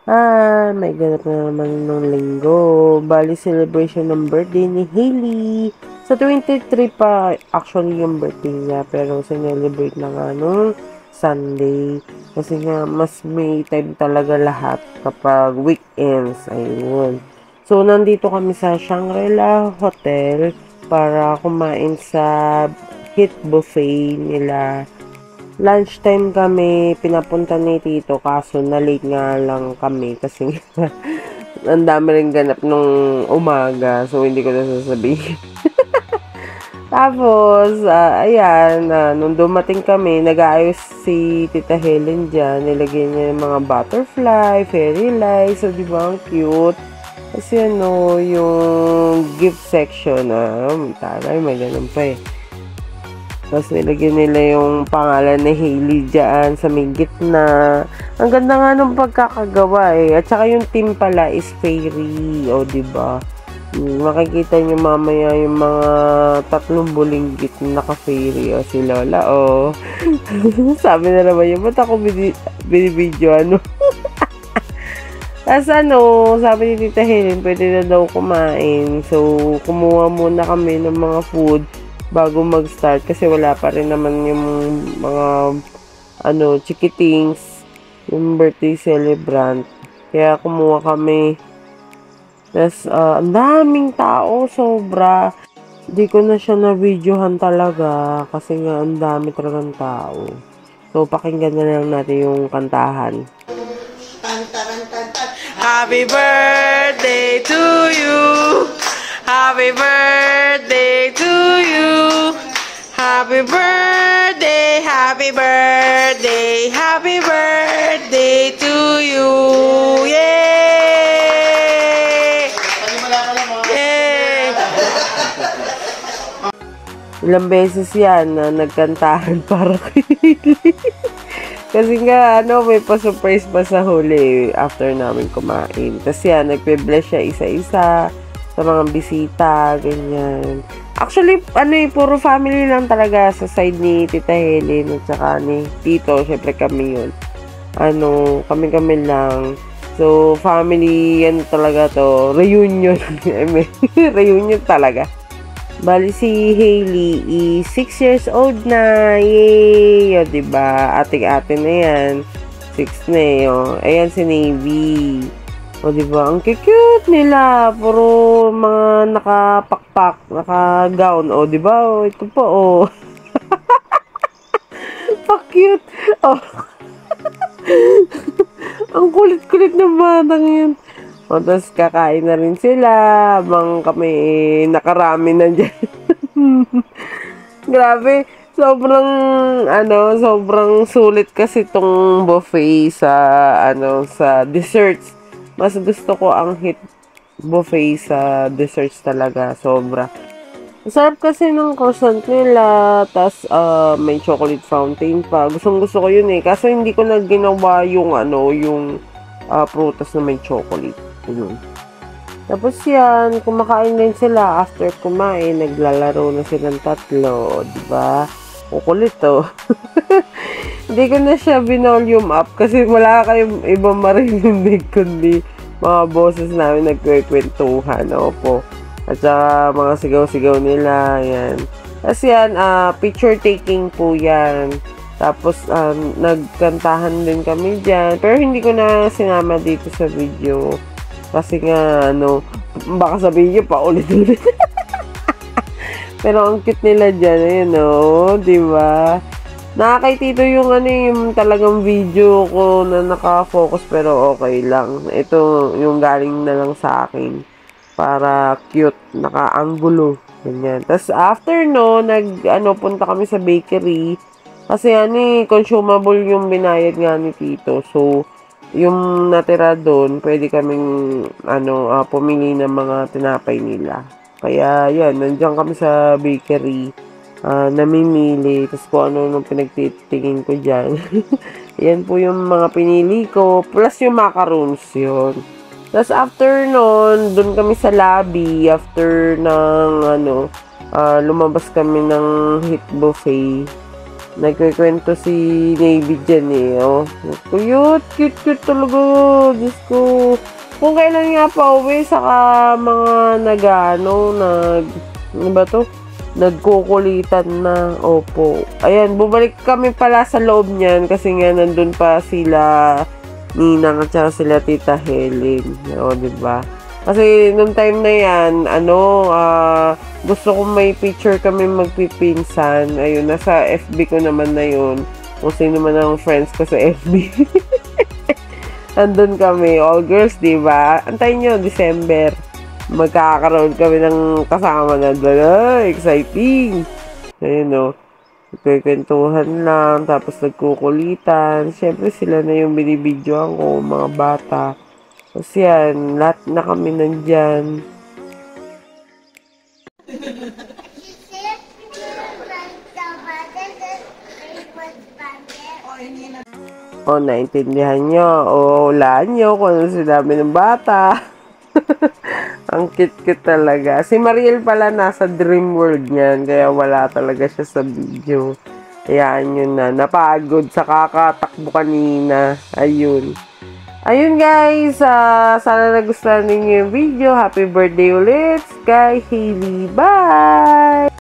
May ganap na naman nung linggo. Bali, celebration ng birthday ni Hailey. Sa 23 pa, actually yung birthday niya. Pero sinelebrate na nga nung Sunday. Kasi nga, mas may time talaga lahat kapag weekends. Ayun. So, nandito kami sa Shangri-La Hotel para kumain sa hit buffet nila. Lunchtime kami pinapunta ni Tito kaso na-late nga lang kami kasi ang dami rin ganap nung umaga so hindi ko na sasabihin. Tapos, ayan, nung dumating kami, nag-aayos si Tita Helen dyan. Nilagyan niya yung mga butterfly, fairy lights. So, di ba, ang cute. Kasi yung gift section, taray, may ganun pa eh. Tapos nilagyan nila yung pangalan ni Hailey dyan sa may gitna. Ang ganda nga nung pagkakagawa eh. At saka yung team pala is fairy. O, diba? Makikita nyo mamaya yung mga tatlong bulinggit na naka-fairy. O, si Lola. O, sabi na naman yun. Ba't ako binibidyo? Tapos sabi ni Tita Helen, pwede na daw kumain. So, kumuha muna kami ng mga food bago mag-start kasi wala pa rin naman yung mga chikitings, yung birthday celebrant. Kaya kumuha kami. Tapos, ang daming tao, sobra. Hindi ko na siya na-videohan talaga kasi nga ang dami talagang tao. So, pakinggan na lang natin yung kantahan. Happy birthday to you! Happy birthday to you. Happy birthday, happy birthday, happy birthday to you. Yay! Yay! Ilang beses yan na nagkantahan para kay Hailey. Kasi nga, may pa-surprise pa sa huli after namin kumain. Tapos yan, nagpe-bless siya isa-isa sa mga bisita, ganyan. Actually, puro family lang talaga sa side ni Tita Helen at saka ni Tito. Syempre kami yun. Kami-kami lang. So, family, talaga to. Reunion. Reunion talaga. Bali, si Hailey is 6 years old na. Yay! O, diba? Ating-ate na yan. 6 na eh. O. Ayan si Navy. O, diba? Ang cute nila. Puro mga nakapakpak, naka-gown. O, diba? O, ito po, o. Pa-cute. O. Ang kulit-kulit ng batang yun. O, tapos kakain na rin sila. Habang kami nakarami na dyan. Grabe. Sobrang sulit kasi tong buffet sa desserts. Mas gusto ko ang hit buffet sa desserts talaga. Sobra. Sarap kasi ng croissant nila. Tas, may chocolate fountain pa. Gusto ko yun eh. Kaso hindi ko na ginawa yung prutas na may chocolate. Yun. Tapos yan, kumakain din sila. After kumain, naglalaro na silang tatlo. Diba? Kukulit to. Hindi ko na siya binolume up kasi wala kayong ibang marinig kundi mga boses namin nagkwekwentuhan. Opo. At saka mga sigaw-sigaw nila. Yan. Tapos yan, picture taking po yan. Tapos, nagkantahan din kami dyan. Pero hindi ko na sinama dito sa video. Kasi nga, baka sabihin nyo pa ulit-ulit. Pero ang cute nila dyan, ayun, diba? Nakakaitito yung talagang video ko na naka-focus pero okay lang. Ito yung galing na lang sa akin. Para cute, naka-angulo. Ganyan. Tapos after punta kami sa bakery. Kasi consumable yung binayad nga ni Tito. So, yung natira doon, pwede kaming pumili ng mga tinapay nila. Kaya yan, nandiyan kami sa bakery, namimili, tapos kung ano pinagtitingin ko dyan. Yan po yung mga pinili ko, plus yung macaroons yun. Tapos after nun, doon kami sa lobby, after ng lumabas kami ng hit buffet. Nagkikwento si Navy dyan eh. Oh. Cute talaga. Diyos ko. Kung kailan nga pa uwi, saka mga ano ba to? Nagkukulitan na. Opo. Ayan, bumalik kami pala sa loob niyan kasi nga nandun pa sila Ninang at saka sila Tita Helen. O, diba? Kasi nung time na yan, gusto kong may picture kami magpipinsan. Ayun, nasa FB ko naman na yun. Kung sino man ang friends ko sa FB. Andun kami, all girls, diba? Antayin nyo, December. Magkakaroon kami ng kasama na doon. Ay, exciting! Ayun, no. Nagkikwentuhan lang, tapos nagkukulitan. Siyempre, sila na yung binibidyoan ko, mga bata. Tapos yan, lahat na kami nandyan. O, naintindihan nyo. O, hulaan nyo kung ano sinabi ng bata. Ang cute-cute talaga. Si Mariel pala nasa dream world niyan, kaya wala talaga siya sa video. Hayaan yun na. Napagod sa kakatakbo kanina. Ayun. Ayun guys, sana nagustuhan ninyo yung video. Happy birthday ulit kay Hailey. Bye!